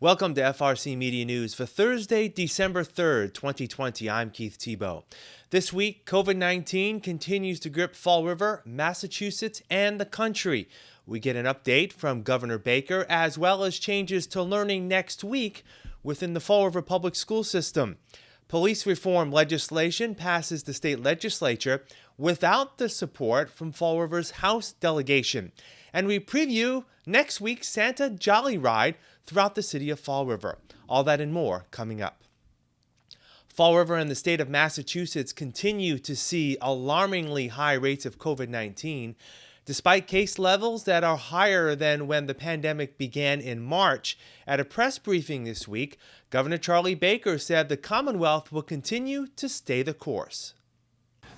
Welcome to FRCMedia News for Thursday, December 3rd, 2020. I'm Keith Tebow. This week, COVID-19 continues to grip Fall River, Massachusetts, and the country. We get an update from Governor Baker, as well as changes to learning next week within the Fall River public school system. Police reform legislation passes the state legislature without the support from Fall River's House delegation. And we preview next week's Santa Jolly Ride throughout the city of Fall River. All that and more coming up. Fall River and the state of Massachusetts continue to see alarmingly high rates of COVID-19, despite case levels that are higher than when the pandemic began in March. At a press briefing this week, Governor Charlie Baker said the Commonwealth will continue to stay the course.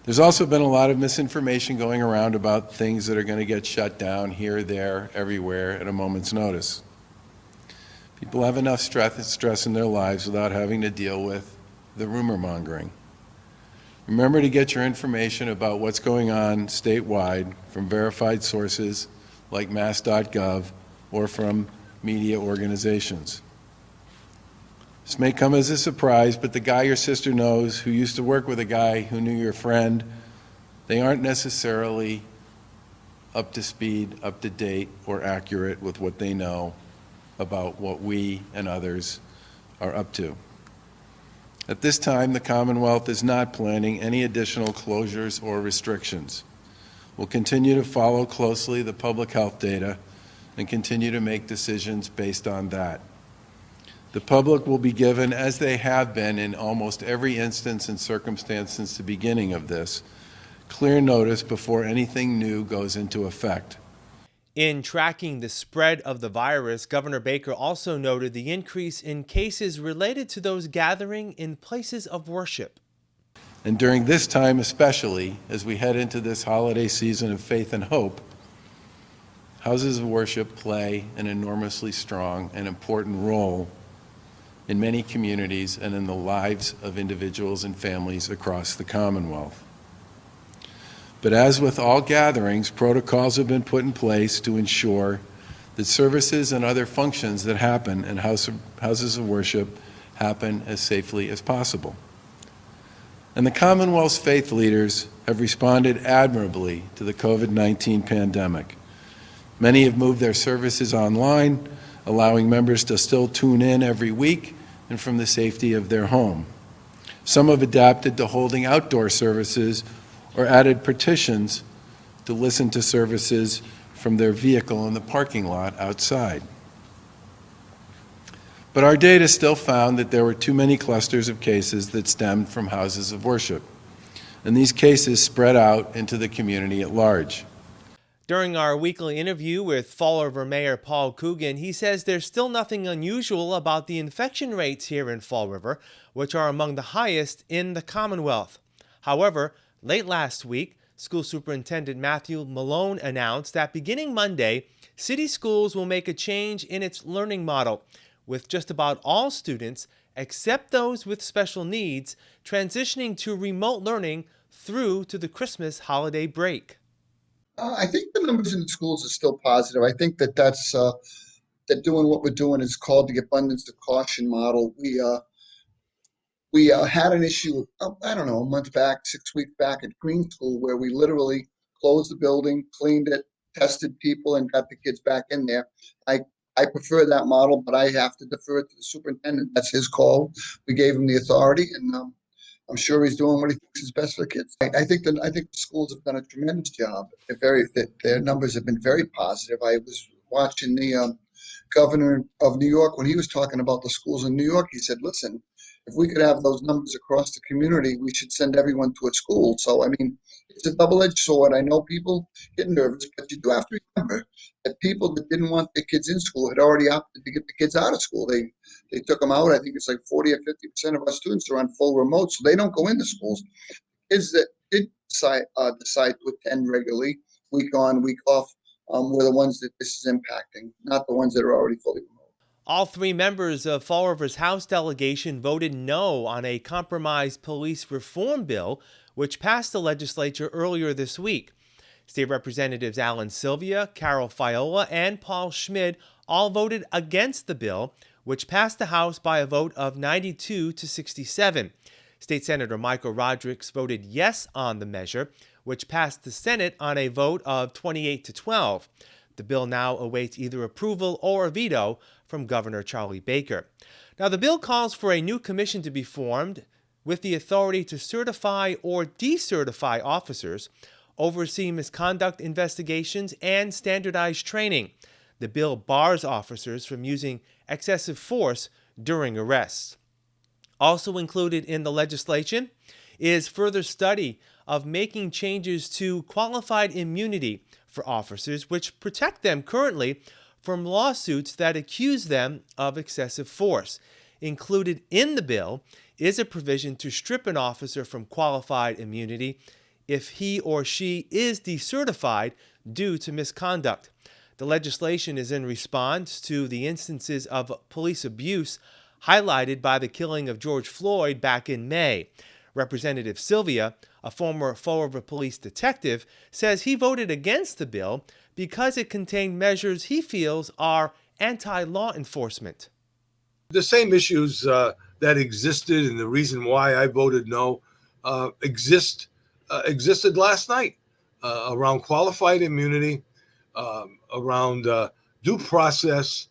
There's also been a lot of misinformation going around about things that are going to get shut down here, there, everywhere at a moment's notice. People have enough stress in their lives without having to deal with the rumor mongering. Remember to get your information about what's going on statewide from verified sources like mass.gov or from media organizations. This may come as a surprise, but the guy your sister knows who used to work with a guy who knew your friend, they aren't necessarily up to speed, up to date, or accurate with what they know about what we and others are up to. At this time, the Commonwealth is not planning any additional closures or restrictions. We'll continue to follow closely the public health data and continue to make decisions based on that. The public will be given, as they have been in almost every instance and circumstance since the beginning of this, clear notice before anything new goes into effect. In tracking the spread of the virus, Governor Baker also noted the increase in cases related to those gathering in places of worship. And during this time especially, as we head into this holiday season of faith and hope, houses of worship play an enormously strong and important role in many communities and in the lives of individuals and families across the Commonwealth. But as with all gatherings, protocols have been put in place to ensure that services and other functions that happen in houses of worship happen as safely as possible. And the Commonwealth's faith leaders have responded admirably to the COVID-19 pandemic. Many have moved their services online, allowing members to still tune in every week and from the safety of their home. Some have adapted to holding outdoor services or added partitions to listen to services from their vehicle in the parking lot outside. But our data still found that there were too many clusters of cases that stemmed from houses of worship, and these cases spread out into the community at large. During our weekly interview with Fall River Mayor Paul Coogan, he says there's still nothing unusual about the infection rates here in Fall River, which are among the highest in the Commonwealth. However, late last week, School Superintendent Matthew Malone announced that beginning Monday, city schools will make a change in its learning model, with just about all students, except those with special needs, transitioning to remote learning through to the Christmas holiday break. I think the numbers in the schools are still positive. I think that's that doing what we're doing is called the abundance to caution model. We had an issue, I don't know, a month back, 6 weeks back at Green School, where we literally closed the building, cleaned it, tested people, and got the kids back in there. I prefer that model, but I have to defer it to the superintendent. That's his call. We gave him the authority, and I'm sure he's doing what he thinks is best for the kids. I think the schools have done a tremendous job. Their numbers have been very positive. I was watching the governor of New York when he was talking about the schools in New York. He said, "Listen, if we could have those numbers across the community, we should send everyone to a school." So, I mean, it's a double-edged sword. I know people get nervous, but you do have to remember that people that didn't want their kids in school had already opted to get the kids out of school. They took them out. I think it's like 40 or 50% of our students are on full remote, so they don't go into schools. Kids that did decide to attend regularly, week on, week off, were the ones that this is impacting, not the ones that are already fully remote. All three members of Fall River's House delegation voted no on a compromise police reform bill, which passed the legislature earlier this week. State Representatives Alan Sylvia, Carol Fiola, and Paul Schmid all voted against the bill, which passed the House by a vote of 92 to 67. State Senator Michael Rodrigues voted yes on the measure, which passed the Senate on a vote of 28 to 12. The bill now awaits either approval or a veto from Governor Charlie Baker. Now, the bill calls for a new commission to be formed with the authority to certify or decertify officers, oversee misconduct investigations, and standardize training. The bill bars officers from using excessive force during arrests. Also included in the legislation is further study of making changes to qualified immunity for officers, which protect them currently from lawsuits that accuse them of excessive force. Included in the bill is a provision to strip an officer from qualified immunity if he or she is decertified due to misconduct. The legislation is in response to the instances of police abuse highlighted by the killing of George Floyd back in May. Representative Sylvia, a former Fall River police detective, says he voted against the bill because it contained measures he feels are anti-law enforcement. The same issues that existed and the reason why I voted no existed last night around qualified immunity, around due process.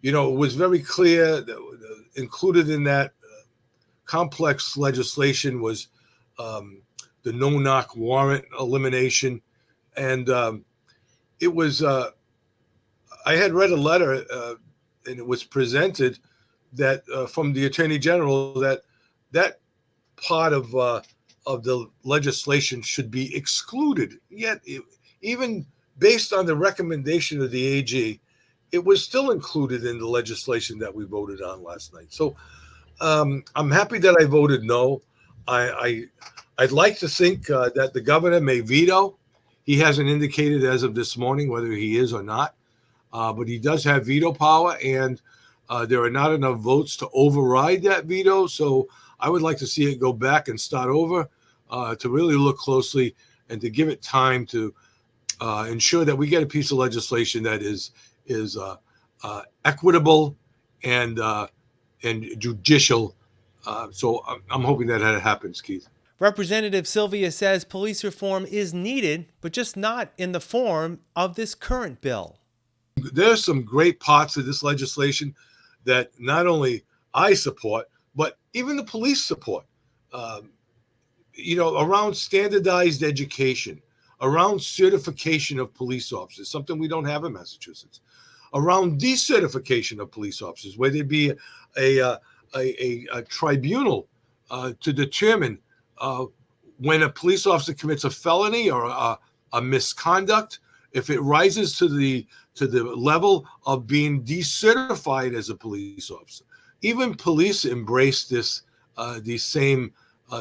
It was very clear that included in that complex legislation was the no-knock warrant elimination. And it was, I had read a letter and it was presented that from the Attorney General that part of the legislation should be excluded. Yet, even based on the recommendation of the AG, it was still included in the legislation that we voted on last night. So I'm happy that I voted no. I'd like to think that the governor may veto. He hasn't indicated as of this morning whether he is or not, but he does have veto power, and there are not enough votes to override that veto. So I would like to see it go back and start over to really look closely and to give it time to ensure that we get a piece of legislation that is equitable and judicial. So I'm hoping that happens, Keith. Representative Sylvia says police reform is needed, but just not in the form of this current bill. There's some great parts of this legislation that not only I support, but even the police support. Around standardized education, around certification of police officers, something we don't have in Massachusetts, around decertification of police officers, where there be a tribunal to determine when a police officer commits a felony or a misconduct, if it rises to the level of being decertified as a police officer. Even police embrace these same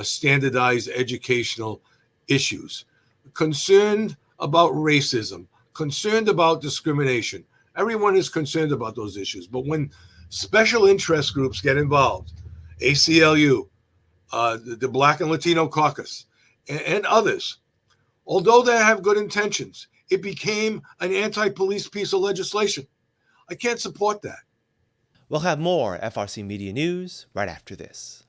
standardized educational issues. Concerned about racism, concerned about discrimination. Everyone is concerned about those issues. But when special interest groups get involved, ACLU, the Black and Latino Caucus, and others, although they have good intentions, it became an anti-police piece of legislation. I can't support that. We'll have more FRC Media News right after this.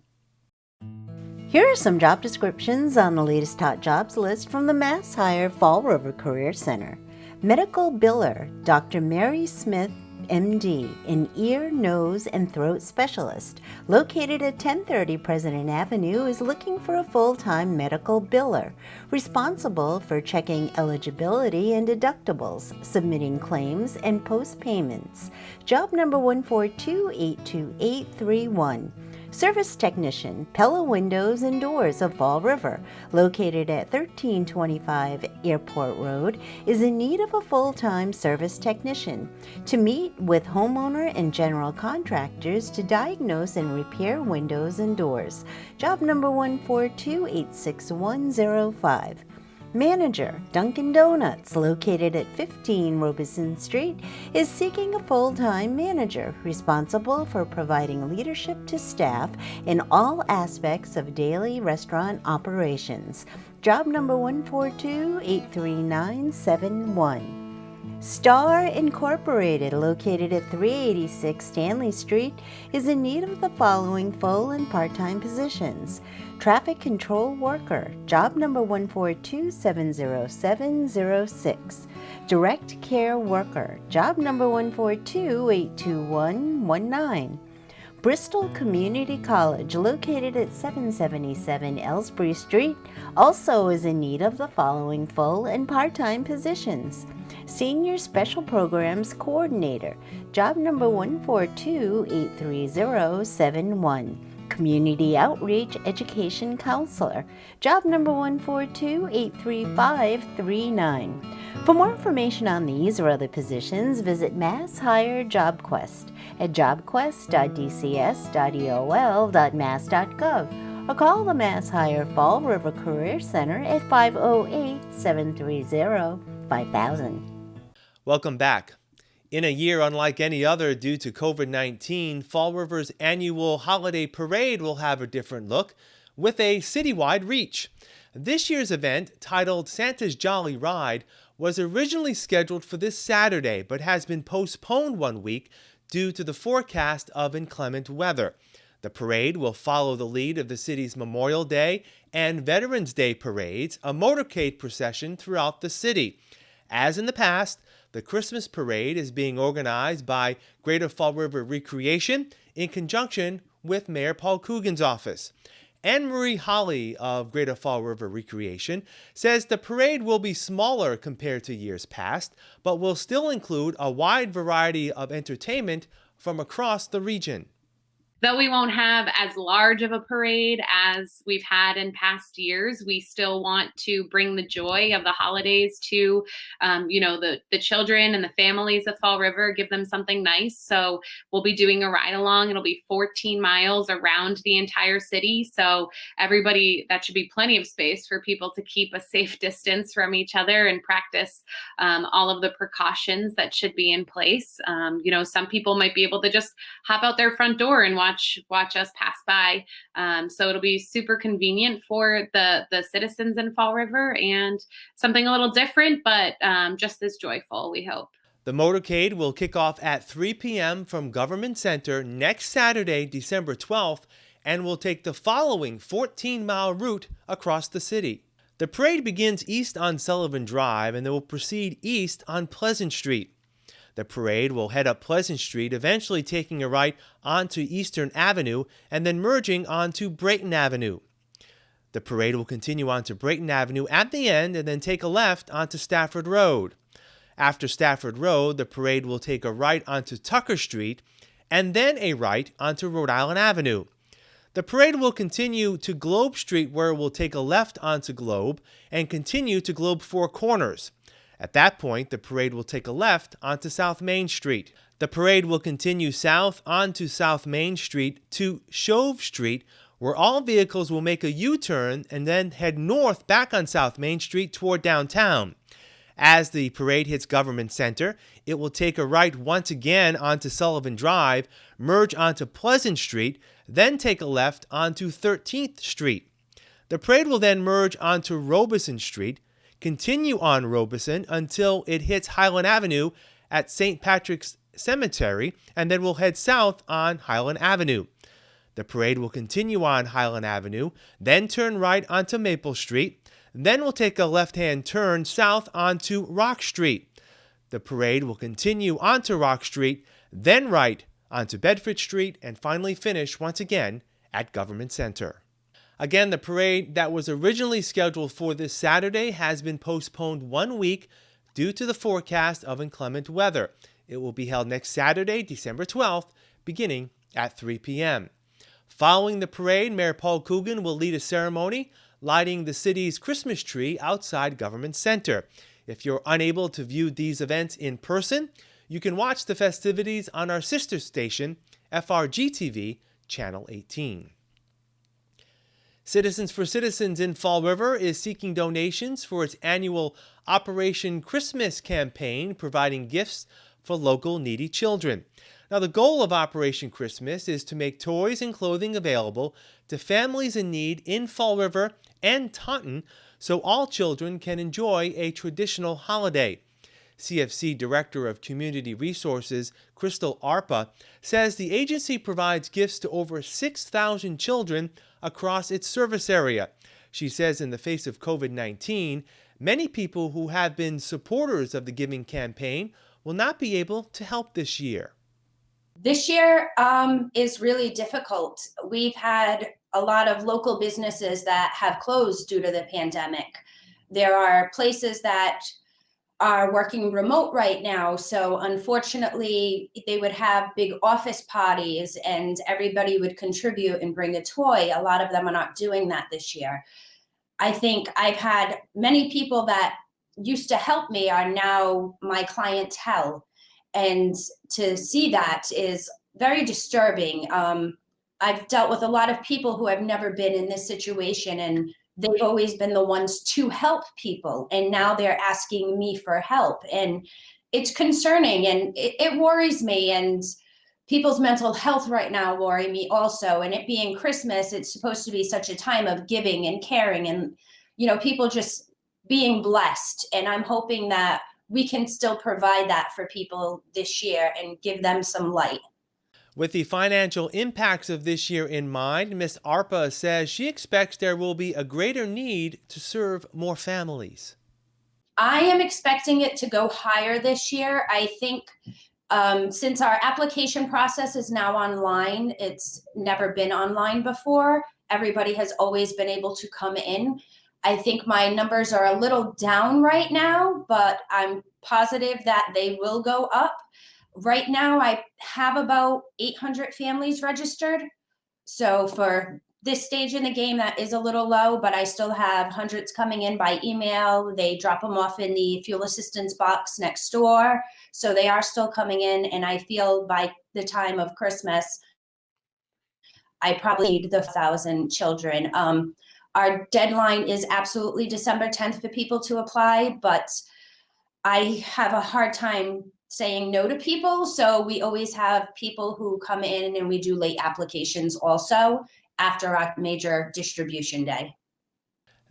Here are some job descriptions on the latest hot jobs list from the Mass Hire Fall River Career Center. Medical Biller, Dr. Mary Smith, MD, an ear, nose, and throat specialist, located at 1030 President Avenue, is looking for a full-time medical biller, responsible for checking eligibility and deductibles, submitting claims, and post-payments. Job number 142-82831. Service Technician, Pella Windows and Doors of Fall River, located at 1325 Airport Road, is in need of a full-time service technician to meet with homeowner and general contractors to diagnose and repair windows and doors. Job number 142-86105. Manager, Dunkin' Donuts, located at 15 Robeson Street, is seeking a full-time manager responsible for providing leadership to staff in all aspects of daily restaurant operations. Job number 142-83971. Star Incorporated, located at 386 Stanley Street, is in need of the following full and part-time positions. Traffic Control Worker, job number 142-70706. Direct Care Worker, job number 142-82119. Bristol Community College, located at 777 Ellsbury Street, also is in need of the following full and part-time positions. Senior Special Programs Coordinator, job number 142-83071. Community Outreach Education Counselor, job number 142-83539. For more information on these or other positions, visit Mass Hire JobQuest at jobquest.dcs.eol.mass.gov or call the Mass Hire Fall River Career Center at 508-730-5000. Welcome back. In a year unlike any other due to COVID-19, Fall River's annual holiday parade will have a different look with a citywide reach. This year's event, titled Santa's Jolly Ride, was originally scheduled for this Saturday but has been postponed 1 week due to the forecast of inclement weather. The parade will follow the lead of the city's Memorial Day and Veterans Day parades, a motorcade procession throughout the city. As in the past, the Christmas parade is being organized by Greater Fall River Recreation in conjunction with Mayor Paul Coogan's office. Anne Marie Holly of Greater Fall River Recreation says the parade will be smaller compared to years past, but will still include a wide variety of entertainment from across the region. Though we won't have as large of a parade as we've had in past years, we still want to bring the joy of the holidays to, the children and the families of Fall River, give them something nice. So we'll be doing a ride along. It'll be 14 miles around the entire city. So everybody, that should be plenty of space for people to keep a safe distance from each other and practice all of the precautions that should be in place. Some people might be able to just hop out their front door and watch us pass by. So it'll be super convenient for the citizens in Fall River and something a little different, but just as joyful, we hope. The motorcade will kick off at 3 p.m. from Government Center next Saturday, December 12th, and will take the following 14-mile route across the city. The parade begins east on Sullivan Drive and then will proceed east on Pleasant Street. The parade will head up Pleasant Street, eventually taking a right onto Eastern Avenue and then merging onto Brayton Avenue. The parade will continue onto Brayton Avenue at the end and then take a left onto Stafford Road. After Stafford Road, the parade will take a right onto Tucker Street and then a right onto Rhode Island Avenue. The parade will continue to Globe Street, where it will take a left onto Globe and continue to Globe Four Corners. At that point, the parade will take a left onto South Main Street. The parade will continue south onto South Main Street to Shove Street, where all vehicles will make a U-turn and then head north back on South Main Street toward downtown. As the parade hits Government Center, it will take a right once again onto Sullivan Drive, merge onto Pleasant Street, then take a left onto 13th Street. The parade will then merge onto Robeson Street, continue on Robeson until it hits Highland Avenue at St. Patrick's Cemetery, and then will head south on Highland Avenue. The parade will continue on Highland Avenue, then turn right onto Maple Street, then will take a left-hand turn south onto Rock Street. The parade will continue onto Rock Street, then right onto Bedford Street, and finally finish once again at Government Center. Again, the parade that was originally scheduled for this Saturday has been postponed 1 week due to the forecast of inclement weather. It will be held next Saturday, December 12th, beginning at 3 p.m. Following the parade, Mayor Paul Coogan will lead a ceremony lighting the city's Christmas tree outside Government Center. If you're unable to view these events in person, you can watch the festivities on our sister station, FRGTV, Channel 18. Citizens for Citizens in Fall River is seeking donations for its annual Operation Christmas campaign, providing gifts for local needy children. Now, the goal of Operation Christmas is to make toys and clothing available to families in need in Fall River and Taunton so all children can enjoy a traditional holiday. CFC Director of Community Resources, Crystal Arpa, says the agency provides gifts to over 6,000 children across its service area. She says in the face of COVID-19, many people who have been supporters of the giving campaign will not be able to help this year. This year is really difficult. We've had a lot of local businesses that have closed due to the pandemic. There are places that are working remote right now. So unfortunately, they would have big office parties and everybody would contribute and bring a toy. A lot of them are not doing that this year. I think I've had many people that used to help me are now my clientele. And to see that is very disturbing. I've dealt with a lot of people who have never been in this situation, and they've always been the ones to help people. And now they're asking me for help. And it's concerning and it worries me. And people's mental health right now worry me also. And it being Christmas, it's supposed to be such a time of giving and caring and, people just being blessed. And I'm hoping that we can still provide that for people this year and give them some light. With the financial impacts of this year in mind, Ms. Arpa says she expects there will be a greater need to serve more families. I am expecting it to go higher this year. I think since our application process is now online, it's never been online before. Everybody has always been able to come in. I think my numbers are a little down right now, but I'm positive that they will go up. Right now, I have about 800 families registered. So for this stage in the game, that is a little low, but I still have hundreds coming in by email. They drop them off in the fuel assistance box next door. So they are still coming in. And I feel by the time of Christmas, I probably need the 1,000 children. Our deadline is absolutely December 10th for people to apply, but I have a hard time saying no to people. So we always have people who come in and we do late applications also after our major distribution day.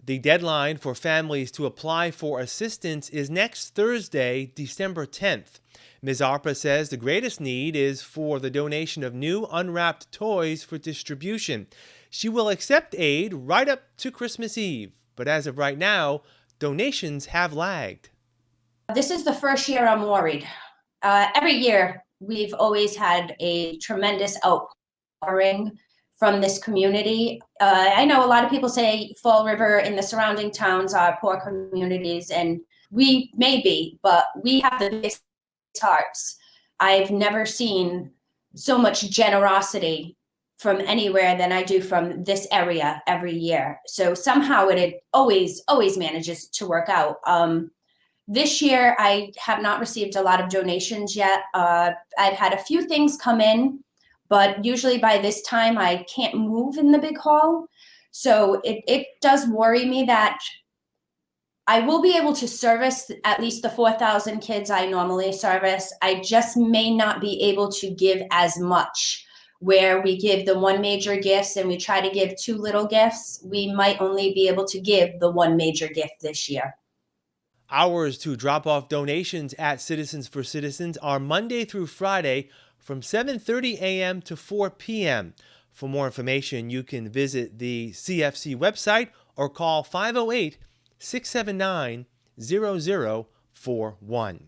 The deadline for families to apply for assistance is next Thursday, December 10th. Ms. Arpa says the greatest need is for the donation of new unwrapped toys for distribution. She will accept aid right up to Christmas Eve, but as of right now, donations have lagged. This is the first year I'm worried. Every year, we've always had a tremendous outpouring from this community. I know a lot of people say Fall River and the surrounding towns are poor communities, and we may be, but we have the biggest hearts. I've never seen so much generosity from anywhere than I do from this area every year. So somehow it always manages to work out. This year, I have not received a lot of donations yet. I've had a few things come in, but usually by this time I can't move in the big hall. So it does worry me that I will be able to service at least the 4,000 kids I normally service. I just may not be able to give as much. Where we give the one major gifts and we try to give two little gifts, we might only be able to give the one major gift this year. Hours to drop off donations at Citizens for Citizens are Monday through Friday from 7:30 a.m. to 4 p.m. For more information, you can visit the CFC website or call 508-679-0041.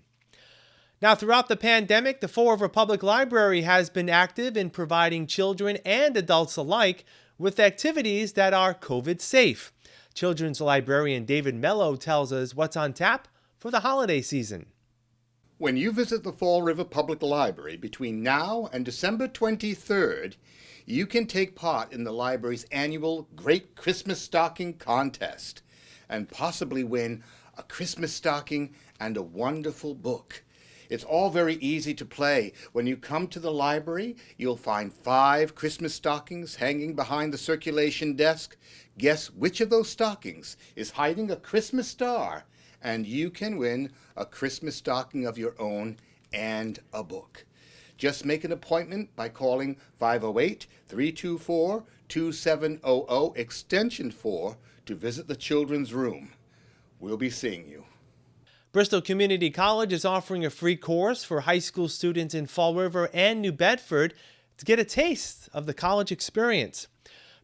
Now, throughout the pandemic, the Fall River Public Library has been active in providing children and adults alike with activities that are COVID safe. Children's librarian David Mello tells us what's on tap for the holiday season. When you visit the Fall River Public Library between now and December 23rd, you can take part in the library's annual Great Christmas Stocking Contest and possibly win a Christmas stocking and a wonderful book. It's all very easy to play. When you come to the library, you'll find 5 Christmas stockings hanging behind the circulation desk. Guess which of those stockings is hiding a Christmas star, and you can win a Christmas stocking of your own and a book. Just make an appointment by calling 508-324-2700 extension 4 to visit the children's room. We'll be seeing you. Bristol Community College is offering a free course for high school students in Fall River and New Bedford to get a taste of the college experience.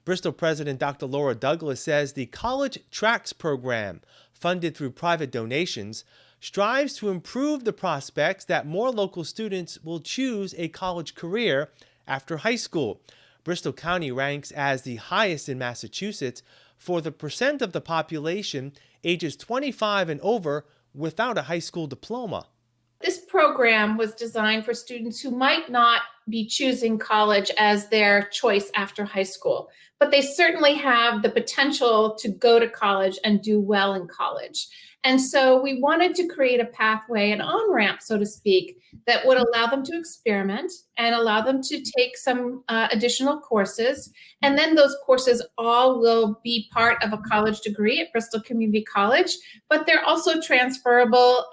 Bristol President Dr. Laura Douglas says the College Tracks program, funded through private donations, strives to improve the prospects that more local students will choose a college career after high school. Bristol County ranks as the highest in Massachusetts for the percent of the population ages 25 and over without a high school diploma. This program was designed for students who might not be choosing college as their choice after high school, but they certainly have the potential to go to college and do well in college. And so we wanted to create a pathway, an on-ramp, so to speak, that would allow them to experiment and allow them to take some additional courses. And then those courses all will be part of a college degree at Bristol Community College, but they're also transferable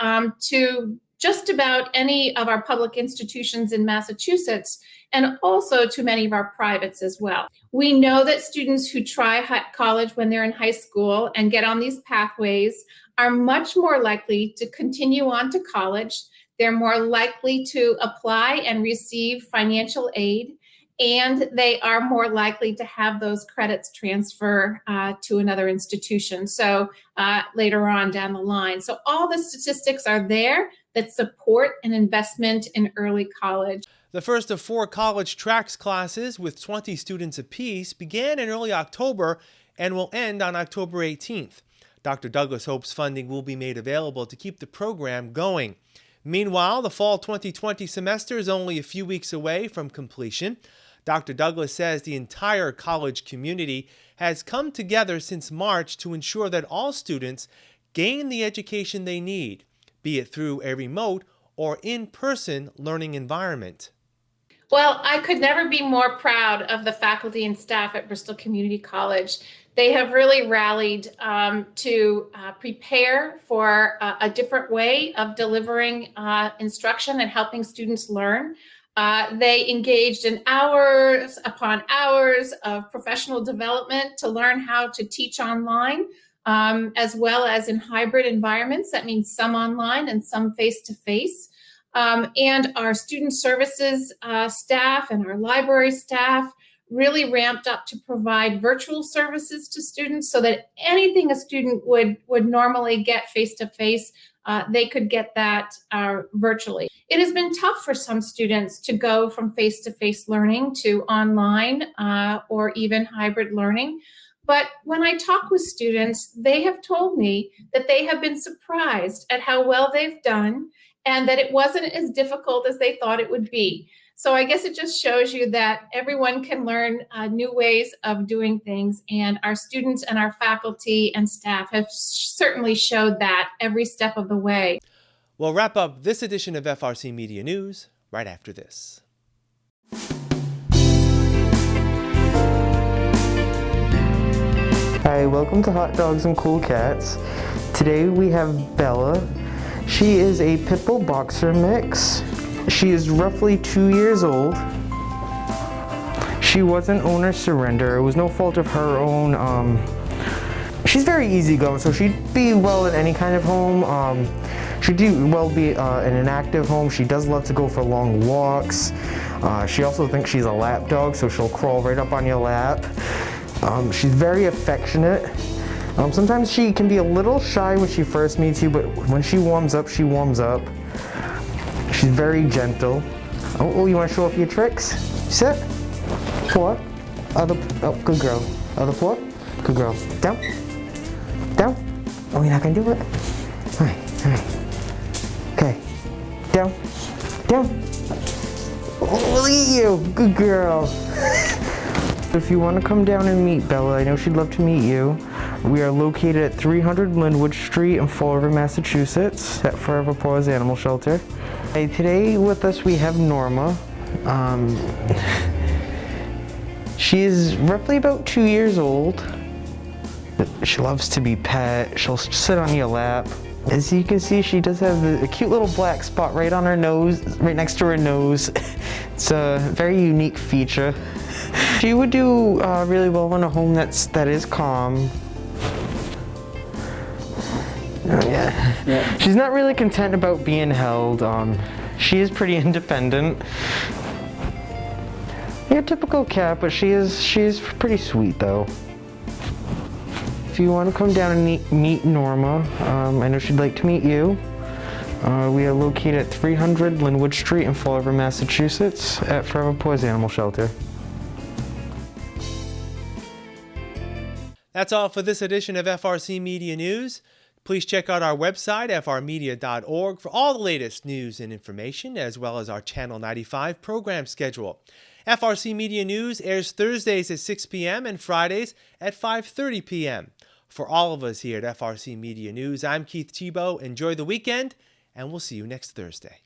to just about any of our public institutions in Massachusetts, and also to many of our privates as well. We know that students who try college when they're in high school and get on these pathways are much more likely to continue on to college. They're more likely to apply and receive financial aid, and they are more likely to have those credits transfer to another institution. So later on down the line. So all the statistics are there that support an investment in early college. The first of 4 college tracks classes with 20 students apiece began in early October and will end on October 18th. Dr. Douglas hopes funding will be made available to keep the program going. Meanwhile, the fall 2020 semester is only a few weeks away from completion. Dr. Douglas says the entire college community has come together since March to ensure that all students gain the education they need, be it through a remote or in-person learning environment. Well, I could never be more proud of the faculty and staff at Bristol Community College. They have really rallied to prepare for a different way of delivering instruction and helping students learn. They engaged in hours upon hours of professional development to learn how to teach online, as well as in hybrid environments. That means some online and some face-to-face. And our student services staff and our library staff really ramped up to provide virtual services to students so that anything a student would normally get face-to-face, they could get that virtually. It has been tough for some students to go from face-to-face learning to online or even hybrid learning. But when I talk with students, they have told me that they have been surprised at how well they've done and that it wasn't as difficult as they thought it would be. So I guess it just shows you that everyone can learn new ways of doing things, and our students and our faculty and staff have certainly showed that every step of the way. We'll wrap up this edition of FRC Media News right after this. Hi, welcome to Hot Dogs and Cool Cats. Today we have Bella. She is a pit bull boxer mix. She is roughly 2 years old. She was an owner surrender. It was no fault of her own. She's very easygoing, so she'd be well in any kind of home. She'd do well be in an active home. She does love to go for long walks. She also thinks she's a lap dog, so she'll crawl right up on your lap. She's very affectionate. Sometimes she can be a little shy when she first meets you, but when she warms up, she warms up. She's very gentle. Oh, you want to show off your tricks? Sit. Pull up. Oh, good girl. Other pull up. Good girl. Down. Down. Oh, you're not going to do it? All right. Okay. Down. Down. Oh, look at you. Good girl. If you want to come down and meet Bella, I know she'd love to meet you. We are located at 300 Linwood Street in Fall River, Massachusetts at Forever Paws Animal Shelter. Today with us we have Norma. She is roughly about 2 years old. She loves to be pet. She'll sit on your lap. As you can see, she does have a cute little black spot right on her nose, right next to her nose. It's a very unique feature. She would do really well in a home that is calm. Yeah. She's not really content about being held. She is pretty independent. Yeah, typical cat, but she is pretty sweet though. If you want to come down and meet Norma, I know she'd like to meet you. We are located at 300 Linwood Street in Fall River, Massachusetts at Forever Paws Animal Shelter. That's all for this edition of FRC Media News. Please check out our website, frmedia.org, for all the latest news and information, as well as our Channel 95 program schedule. FRC Media News airs Thursdays at 6 p.m. and Fridays at 5:30 p.m. For all of us here at FRC Media News, I'm Keith Tebow. Enjoy the weekend, and we'll see you next Thursday.